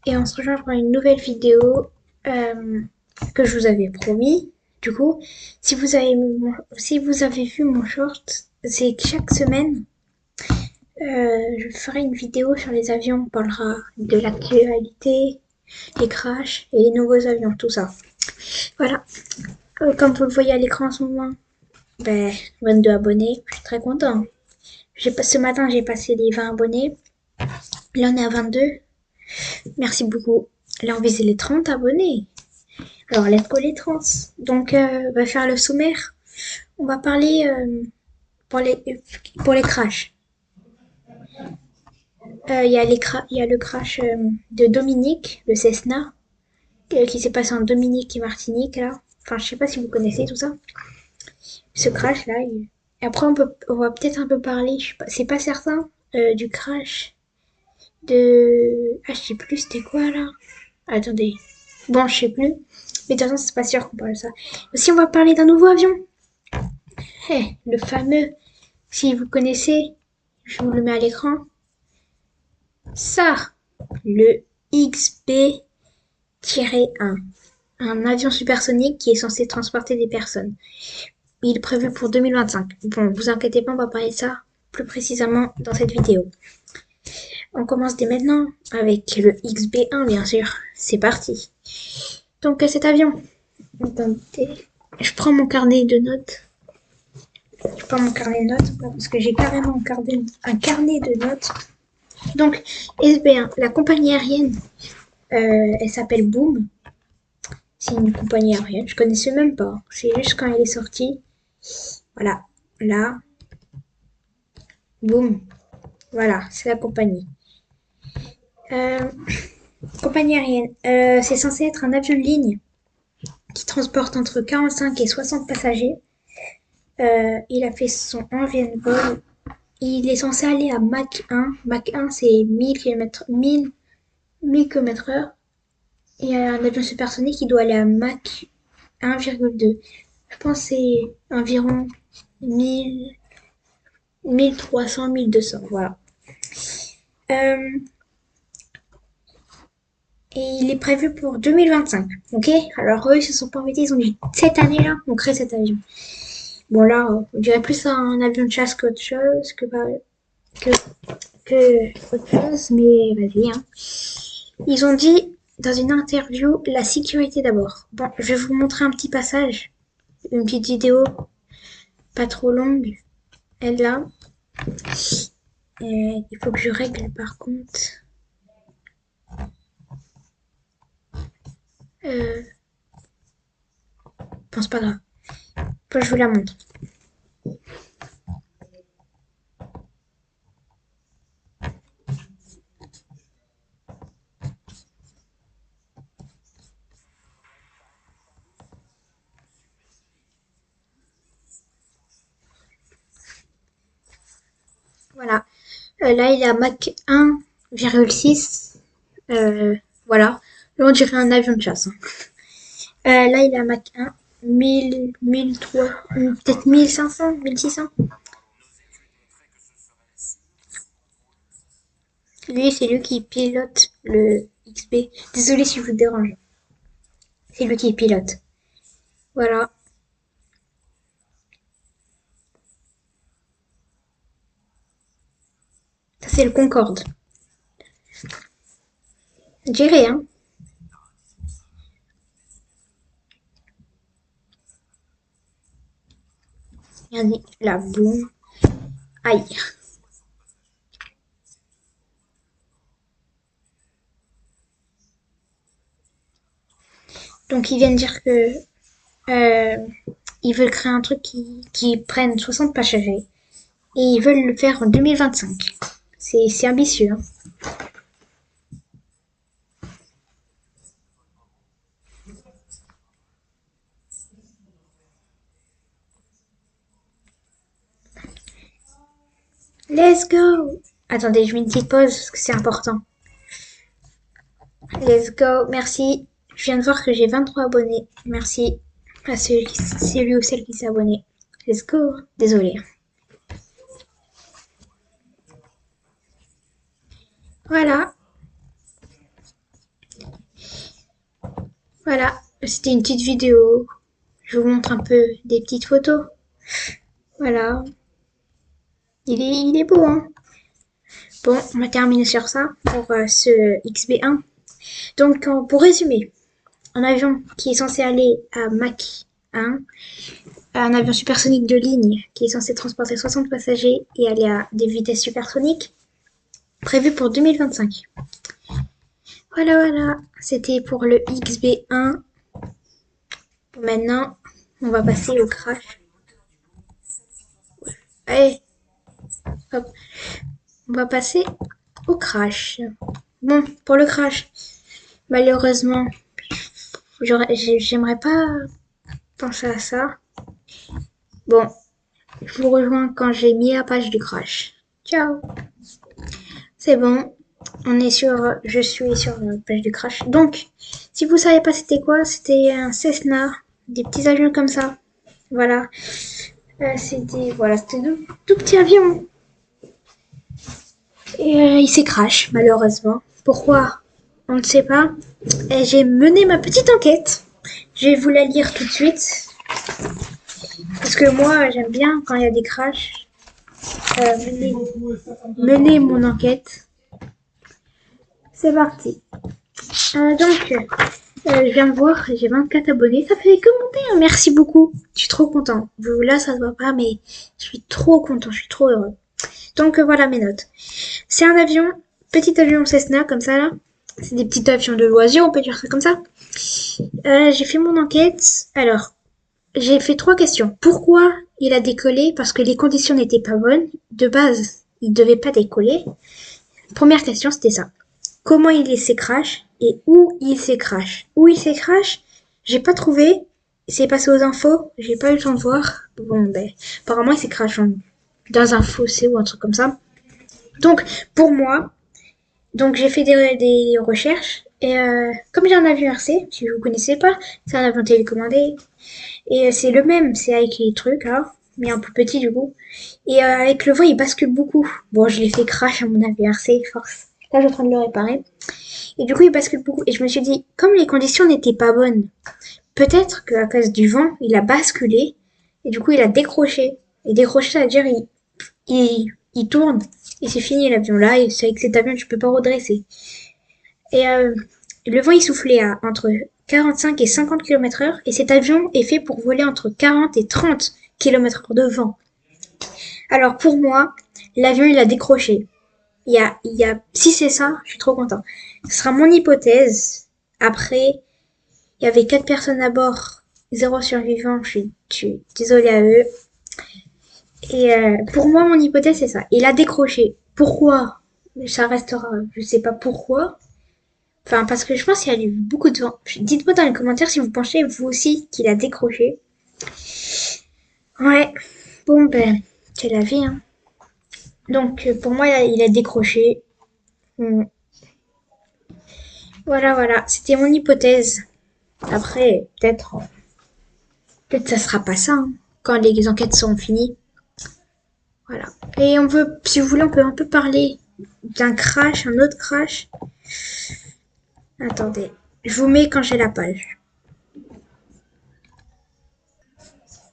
et on se rejoint pour une nouvelle vidéo euh, que je vous avais promis. Du coup, si vous avez vu mon short, c'est que chaque semaine, je ferai une vidéo sur les avions. On parlera de l'actualité, les crashs et les nouveaux avions, tout ça. Voilà. Comme vous le voyez à l'écran en ce moment, ben, 22 abonnés, je suis très content. Ce matin, j'ai passé les 20 abonnés. Là, on est à 22. Merci beaucoup. Là, on visait les 30 abonnés. Alors, let's go les trans. Donc, on va faire le sommaire. On va parler pour les pour les crashs. Il y a le crash de Dominique, le Cessna, qui s'est passé en Dominique et Martinique là. Enfin, je sais pas si vous connaissez tout ça. Ce crash là. Et après, on va peut-être un peu parler. C'est pas certain du crash de. Ah, je sais plus. C'était quoi là? Attendez. Bon, je sais plus. Mais de toute façon, c'est pas sûr qu'on parle de ça. Aussi, on va parler d'un nouveau avion. Le fameux, si vous connaissez, je vous le mets à l'écran. Ça, le XB-1, un avion supersonique qui est censé transporter des personnes. Il est prévu pour 2025. Bon, vous inquiétez pas, on va parler de ça plus précisément dans cette vidéo. On commence dès maintenant avec le XB-1, bien sûr. C'est parti. Donc, cet avion. Attendez, je prends mon carnet de notes. Je prends mon carnet de notes parce que j'ai carrément un carnet de notes. Donc, SB1, la compagnie aérienne, elle s'appelle Boom. C'est une compagnie aérienne, je connaissais même pas. C'est juste quand elle est sortie. Voilà, là, Boom. Voilà, c'est la compagnie. Euh, compagnie aérienne, c'est censé être un avion de ligne qui transporte entre 45 et 60 passagers. Il a fait son 11e vol. Il est censé aller à Mach 1. Mach 1, c'est 1000 km, 1000 km/h. Et un avion supersonique qui doit aller à Mach 1,2. Je pense que c'est environ 1000, 1300, 1200. Voilà. Euh, et il est prévu pour 2025. Ok. Alors eux, ils se sont pas embêtés. Ils ont dit cette année-là, on crée cet avion. Bon là, on dirait plus un avion de chasse qu'autre chose, que, que autre chose. Mais vas-y. Hein. Ils ont dit dans une interview la sécurité d'abord. Bon, je vais vous montrer un petit passage, une petite vidéo pas trop longue. Elle là. Il faut que je règle par contre. Euh, Bon, c'est pas grave. Bon, je vous la montre. Voilà. Là, il est à Mach 1,6. Voilà. Là, on dirait un avion de chasse. Hein. Là, il est à Mach 1. 1000, 1003, peut-être 1500, 1600. Lui, c'est lui qui pilote le XB. Désolé si je vous dérange. C'est lui qui pilote. Voilà. Ça, c'est le Concorde. J'irai, hein. Regardez, la boum. Aïe. Donc, ils viennent dire que euh, ils veulent créer un truc qui prenne 60 passagers et ils veulent le faire en 2025. C'est ambitieux. Hein. Let's go. Attendez, je mets une petite pause parce que c'est important. Let's go. Merci. Je viens de voir que j'ai 23 abonnés. Merci à celui ou celle qui s'est abonné. Let's go. Désolé. Voilà. Voilà, c'était une petite vidéo. Je vous montre un peu des petites photos. Voilà, il est beau, hein. Bon, on va terminer sur ça pour ce XB1. Donc, pour résumer, un avion qui est censé aller à Mach 1, un avion supersonique de ligne qui est censé transporter 60 passagers et aller à des vitesses supersoniques, prévu pour 2025. Voilà, c'était pour le XB1. Maintenant, on va passer au crash. Allez, hop, on va passer au crash. Bon, pour le crash, malheureusement, j'aimerais pas penser à ça. Bon, je vous rejoins quand j'ai mis la page du crash. Ciao. C'est bon, je suis sur la page du crash. Donc, si vous savez pas c'était quoi, c'était un Cessna, des petits avions comme ça. Voilà. C'était tout petits avions. Et il s'est crash, malheureusement. Pourquoi? On ne sait pas. Et j'ai mené ma petite enquête. Je vais vous la lire tout de suite. Parce que moi, j'aime bien quand il y a des crashs. Mener mon enquête. C'est parti. Je viens de voir, j'ai 24 abonnés. Ça fait que monter, hein. Merci beaucoup. Je suis trop content. Là, ça se voit pas, mais je suis trop content. Je suis trop heureux. Donc, voilà mes notes. C'est un avion, petit avion Cessna, comme ça, là. C'est des petits avions de loisirs, on peut dire ça comme ça. J'ai fait mon enquête. Alors, j'ai fait 3 questions. Pourquoi il a décollé? Parce que les conditions n'étaient pas bonnes. De base, il devait pas décoller. Première question, c'était ça. Comment il s'est crash et où il s'est crash. Où il s'est crash, j'ai pas trouvé. C'est passé aux infos, j'ai pas eu le temps de voir. Bon, apparemment il s'est crash dans un fossé ou un truc comme ça. Donc, pour moi, j'ai fait des recherches. Et comme j'ai un avion RC, si vous connaissez pas, c'est un avion télécommandé. Et c'est le même, c'est avec les trucs là, mais un peu petit du coup. Et avec le vent, il bascule beaucoup. Bon, je l'ai fait crash à mon avion RC, force. Là, je suis en train de le réparer. Et du coup, il bascule beaucoup. Et je me suis dit, comme les conditions n'étaient pas bonnes, peut-être qu'à cause du vent, il a basculé. Et du coup, il a décroché. Et décroché, ça veut dire il tourne. Et c'est fini l'avion. Là, et c'est avec cet avion, tu peux pas redresser. Et le vent, il soufflait à entre 45 et 50 km/h. Et cet avion est fait pour voler entre 40 et 30 km/h de vent. Alors pour moi, l'avion, il a décroché. Si c'est ça, je suis trop content. Ce sera mon hypothèse. Après, il y avait 4 personnes à bord, 0 survivant. Je suis désolée à eux. Et pour moi, mon hypothèse, c'est ça. Il a décroché. Pourquoi? Ça restera, je sais pas pourquoi. Enfin, parce que je pense qu'il y a eu beaucoup de vent. Dites-moi dans les commentaires si vous pensez, vous aussi, qu'il a décroché. Ouais. Bon, c'est la vie, hein. Donc, pour moi, il a décroché. Voilà. C'était mon hypothèse. Après, peut-être ça sera pas ça, hein, quand les enquêtes seront finies. Voilà. Et si vous voulez, on peut un peu parler d'un crash, un autre crash. Attendez, je vous mets quand j'ai la page.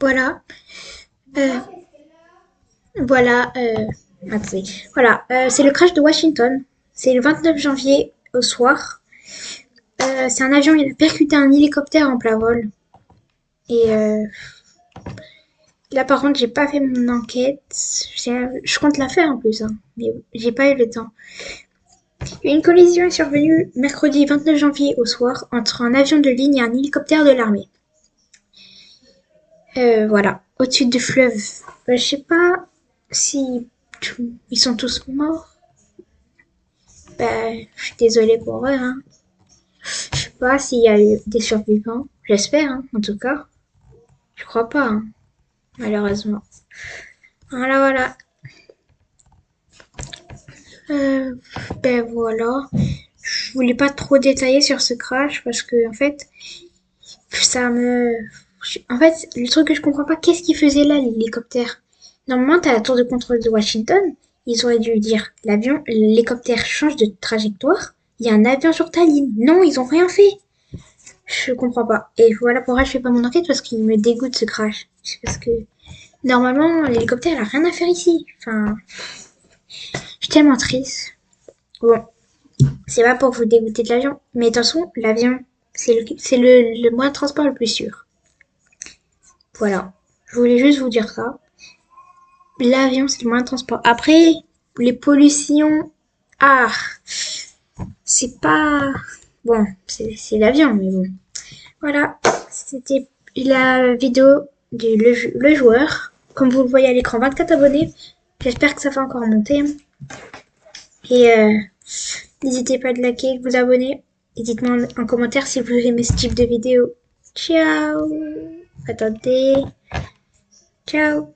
Voilà. Euh, attendez. Voilà. C'est le crash de Washington. C'est le 29 janvier au soir. C'est un avion, il a percuté un hélicoptère en plein vol. Et là, par contre, j'ai pas fait mon enquête. Je compte la faire en plus, hein, mais j'ai pas eu le temps. Une collision est survenue mercredi 29 janvier au soir entre un avion de ligne et un hélicoptère de l'armée. Voilà, au-dessus du fleuve. Je sais pas si ils sont tous morts. Je suis désolée pour eux. Hein. Je sais pas s'il y a eu des survivants. J'espère, hein, en tout cas. Je crois pas, hein, malheureusement. Voilà. Voilà. Je voulais pas trop détailler sur ce crash parce que en fait, le truc que je comprends pas, qu'est-ce qu'il faisait là l'hélicoptère? Normalement, t'as la tour de contrôle de Washington. Ils auraient dû dire l'hélicoptère change de trajectoire. Il y a un avion sur ta ligne. Non, ils ont rien fait. Je comprends pas. Et voilà pourquoi je fais pas mon enquête parce qu'il me dégoûte ce crash. C'est parce que normalement, l'hélicoptère, il a rien à faire ici. Enfin, je suis tellement triste. Bon, c'est pas pour vous dégoûter de l'avion, mais attention, l'avion, c'est le moyen de transport le plus sûr. Voilà. Je voulais juste vous dire ça. L'avion, c'est le moyen de transport. Après, les pollutions, ah, c'est pas... Bon, c'est l'avion, mais bon. Voilà, c'était la vidéo du le joueur. Comme vous le voyez à l'écran, 24 abonnés. J'espère que ça va encore monter. Et n'hésitez pas à liker, de vous abonner. Et dites-moi en commentaire si vous aimez ce type de vidéo. Ciao. Attendez. Ciao.